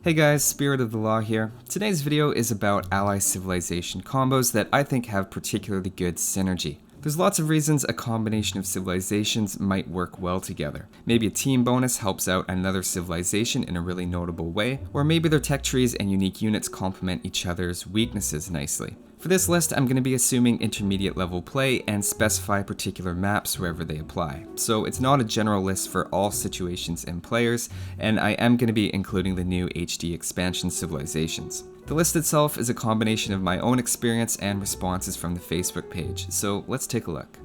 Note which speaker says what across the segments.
Speaker 1: Hey guys, Spirit of the Law here. Today's video is about ally civilization combos that I think have particularly good synergy. There's lots of reasons a combination of civilizations might work well together. Maybe a team bonus helps out another civilization in a really notable way, or maybe their tech trees and unique units complement each other's weaknesses nicely. For this list, I'm going to be assuming intermediate level play and specify particular maps wherever they apply. So it's not a general list for all situations and players, and I am going to be including the new HD expansion civilizations. The list itself is a combination of my own experience and responses from the Facebook page, so let's take a look.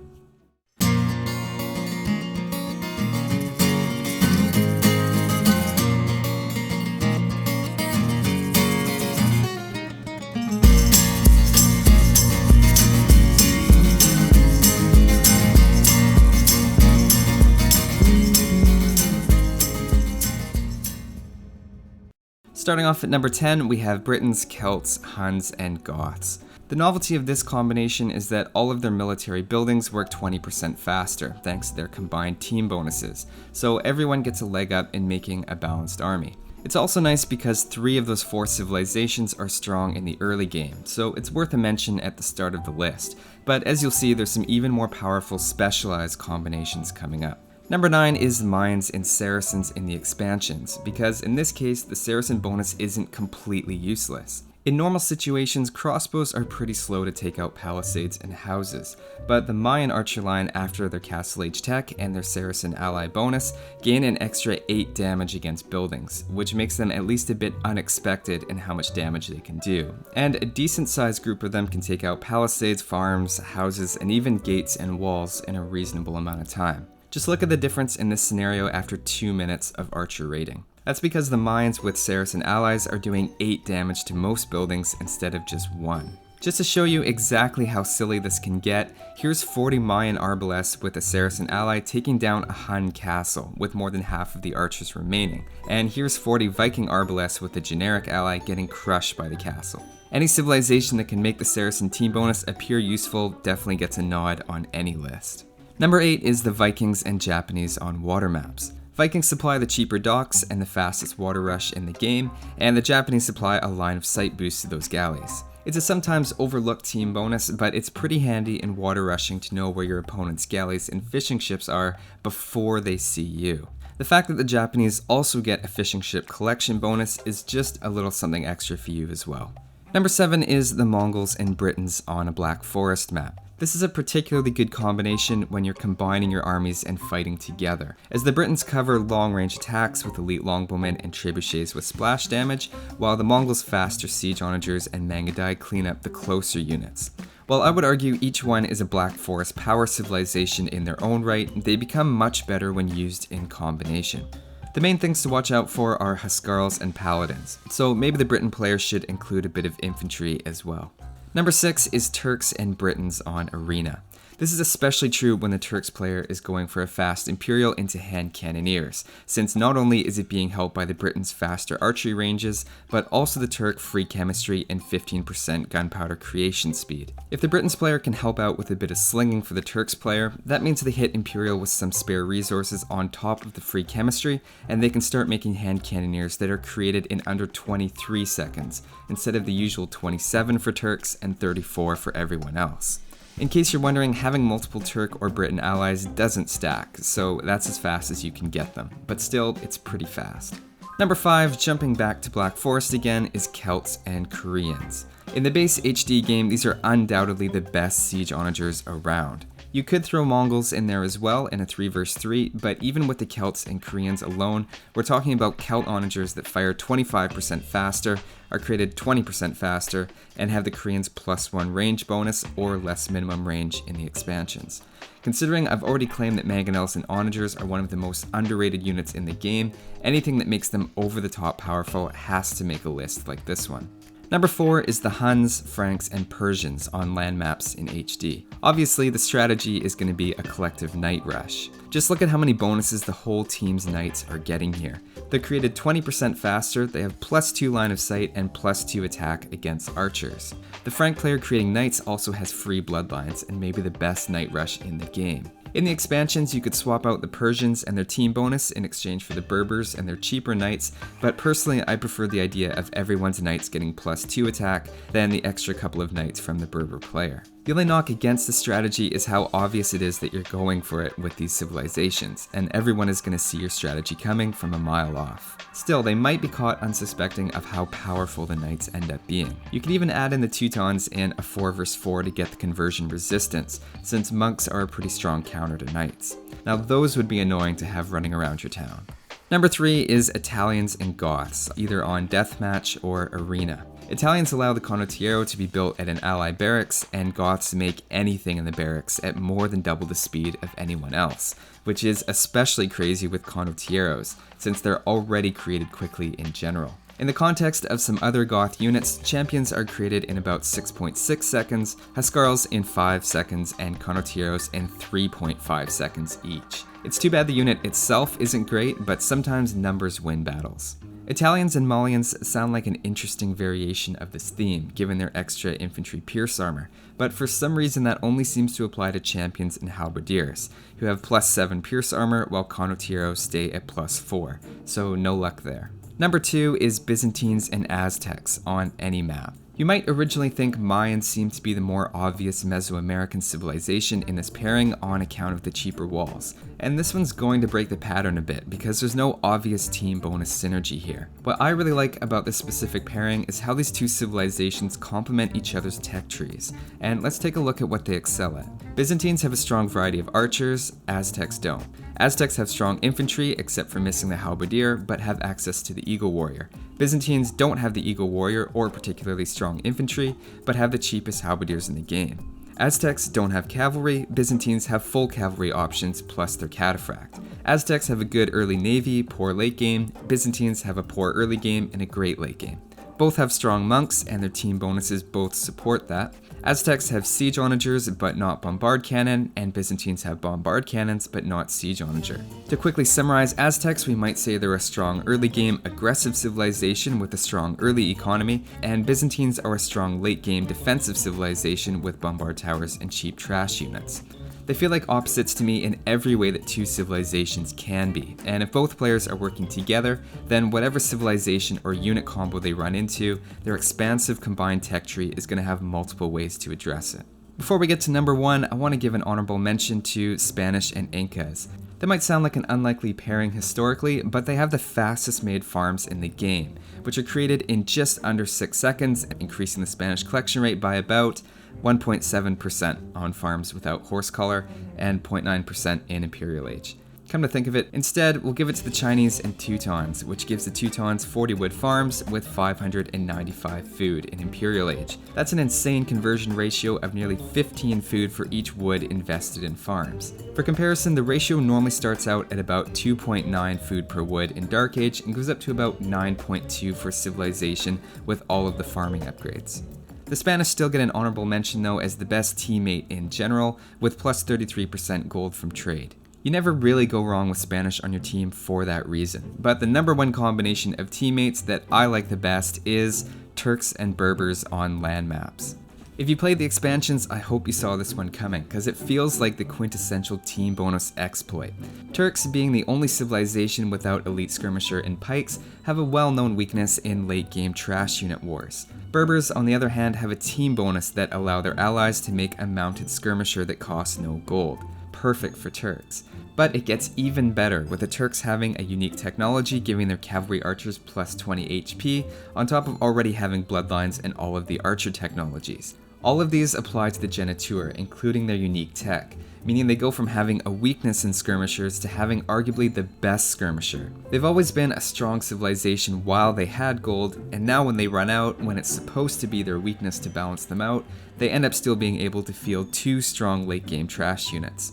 Speaker 1: Starting off at number 10, we have Britons, Celts, Huns, and Goths. The novelty of this combination is that all of their military buildings work 20% faster, thanks to their combined team bonuses, so everyone gets a leg up in making a balanced army. It's also nice because 3 of those 4 civilizations are strong in the early game, so it's worth a mention at the start of the list, but as you'll see, there's some even more powerful specialized combinations coming up. Number 9 is Mayans and Saracens in the expansions, because in this case, the Saracen bonus isn't completely useless. In normal situations, crossbows are pretty slow to take out palisades and houses, but the Mayan archer line after their Castle Age tech and their Saracen ally bonus gain an extra 8 damage against buildings, which makes them at least a bit unexpected in how much damage they can do. And a decent sized group of them can take out palisades, farms, houses, and even gates and walls in a reasonable amount of time. Just look at the difference in this scenario after 2 minutes of archer rating. That's because the Mayans with Saracen allies are doing 8 damage to most buildings instead of just 1. Just to show you exactly how silly this can get, here's 40 Mayan arbalests with a Saracen ally taking down a Hun castle with more than half of the archers remaining. And here's 40 Viking arbalests with a generic ally getting crushed by the castle. Any civilization that can make the Saracen team bonus appear useful definitely gets a nod on any list. Number 8 is the Vikings and Japanese on water maps. Vikings supply the cheaper docks and the fastest water rush in the game, and the Japanese supply a line of sight boost to those galleys. It's a sometimes overlooked team bonus, but it's pretty handy in water rushing to know where your opponent's galleys and fishing ships are before they see you. The fact that the Japanese also get a fishing ship collection bonus is just a little something extra for you as well. Number 7 is the Mongols and Britons on a Black Forest map. This is a particularly good combination when you're combining your armies and fighting together, as the Britons cover long-range attacks with elite longbowmen and trebuchets with splash damage, while the Mongols' faster siege onagers and Mangudai clean up the closer units. While I would argue each one is a Black Forest power civilization in their own right, they become much better when used in combination. The main things to watch out for are Huskarls and Paladins, so maybe the Briton player should include a bit of infantry as well. Number 6 is Turks and Britons on Arena. This is especially true when the Turks player is going for a fast Imperial into hand cannoneers, since not only is it being helped by the Britons' faster archery ranges, but also the Turk free chemistry and 15% gunpowder creation speed. If the Britons player can help out with a bit of slinging for the Turks player, that means they hit Imperial with some spare resources on top of the free chemistry, and they can start making hand cannoneers that are created in under 23 seconds, instead of the usual 27 for Turks and 34 for everyone else. In case you're wondering, having multiple Turk or Briton allies doesn't stack, so that's as fast as you can get them, but still, it's pretty fast. Number 5, jumping back to Black Forest again, is Celts and Koreans. In the base HD game, these are undoubtedly the best siege onagers around. You could throw Mongols in there as well in a 3 vs 3, but even with the Celts and Koreans alone, we're talking about Celt onagers that fire 25% faster, are created 20% faster, and have the Koreans +1 range bonus or less minimum range in the expansions. Considering I've already claimed that mangonels and onagers are one of the most underrated units in the game, anything that makes them over the top powerful has to make a list like this one. Number 4 is the Huns, Franks, and Persians on land maps in HD. Obviously, the strategy is going to be a collective night rush. Just look at how many bonuses the whole team's knights are getting here. They're created 20% faster, they have +2 line of sight and +2 attack against archers. The Frank player creating knights also has free bloodlines and maybe the best night rush in the game. In the expansions, you could swap out the Persians and their team bonus in exchange for the Berbers and their cheaper knights, but personally I prefer the idea of everyone's knights getting +2 attack than the extra couple of knights from the Berber player. The only knock against the strategy is how obvious it is that you're going for it with these civilizations, and everyone is going to see your strategy coming from a mile off. Still, they might be caught unsuspecting of how powerful the knights end up being. You could even add in the Teutons in a 4 vs 4 to get the conversion resistance, since monks are a pretty strong counter to knights. Now those would be annoying to have running around your town. Number 3 is Italians and Goths, either on deathmatch or arena. Italians allow the condottiero to be built at an ally barracks, and Goths make anything in the barracks at more than double the speed of anyone else, which is especially crazy with condottieros, since they're already created quickly in general. In the context of some other Goth units, champions are created in about 6.6 seconds, Huscarls in 5 seconds, and condottieros in 3.5 seconds each. It's too bad the unit itself isn't great, but sometimes numbers win battles. Italians and Malians sound like an interesting variation of this theme, given their extra infantry pierce armor, but for some reason that only seems to apply to champions and halberdiers, who have +7 pierce armor while condottieros stay at +4, so no luck there. Number 2 is Byzantines and Aztecs on any map. You might originally think Mayans seem to be the more obvious Mesoamerican civilization in this pairing on account of the cheaper walls, and this one's going to break the pattern a bit because there's no obvious team bonus synergy here. What I really like about this specific pairing is how these two civilizations complement each other's tech trees, and let's take a look at what they excel at. Byzantines have a strong variety of archers, Aztecs don't. Aztecs have strong infantry, except for missing the halberdier, but have access to the eagle warrior. Byzantines don't have the eagle warrior or particularly strong infantry, but have the cheapest halberdiers in the game. Aztecs don't have cavalry, Byzantines have full cavalry options plus their cataphract. Aztecs have a good early navy, poor late game, Byzantines have a poor early game and a great late game. Both have strong monks, and their team bonuses both support that. Aztecs have siege onagers but not bombard cannon, and Byzantines have bombard cannons but not siege onager. To quickly summarize Aztecs, we might say they're a strong early game aggressive civilization with a strong early economy, and Byzantines are a strong late game defensive civilization with bombard towers and cheap trash units. They feel like opposites to me in every way that two civilizations can be, and if both players are working together, then whatever civilization or unit combo they run into, their expansive combined tech tree is going to have multiple ways to address it. Before we get to number 1, I want to give an honorable mention to Spanish and Incas. That might sound like an unlikely pairing historically, but they have the fastest made farms in the game, which are created in just under 6 seconds, increasing the Spanish collection rate by about 1.7% on farms without horse collar and 0.9% in Imperial Age. Come to think of it, instead we'll give it to the Chinese and Teutons, which gives the Teutons 40 wood farms with 595 food in Imperial Age. That's an insane conversion ratio of nearly 15 food for each wood invested in farms. For comparison, the ratio normally starts out at about 2.9 food per wood in Dark Age and goes up to about 9.2 for Civilization with all of the farming upgrades. The Spanish still get an honorable mention though as the best teammate in general, with plus 33% gold from trade. You never really go wrong with Spanish on your team for that reason, but the number 1 combination of teammates that I like the best is Turks and Berbers on land maps. If you played the expansions, I hope you saw this one coming, because it feels like the quintessential team bonus exploit. Turks, being the only civilization without elite skirmisher and pikes, have a well-known weakness in late-game trash unit wars. Berbers, on the other hand, have a team bonus that allow their allies to make a mounted skirmisher that costs no gold. Perfect for Turks. But it gets even better, with the Turks having a unique technology giving their cavalry archers plus 20 HP, on top of already having bloodlines and all of the archer technologies. All of these apply to the Geniture, including their unique tech, meaning they go from having a weakness in skirmishers to having arguably the best skirmisher. They've always been a strong civilization while they had gold, and now when they run out, when it's supposed to be their weakness to balance them out, they end up still being able to field 2 strong late game trash units.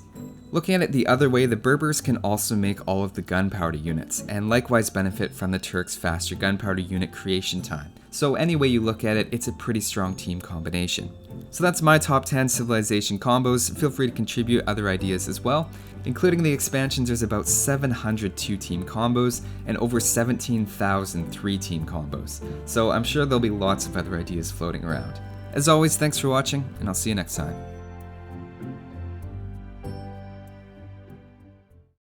Speaker 1: Looking at it the other way, the Berbers can also make all of the gunpowder units, and likewise benefit from the Turks' faster gunpowder unit creation time. So any way you look at it, it's a pretty strong team combination. So that's my top 10 civilization combos. Feel free to contribute other ideas as well. Including the expansions, there's about 700 2-team combos and over 17,000 3-team combos. So I'm sure there'll be lots of other ideas floating around. As always, thanks for watching, and I'll see you next time.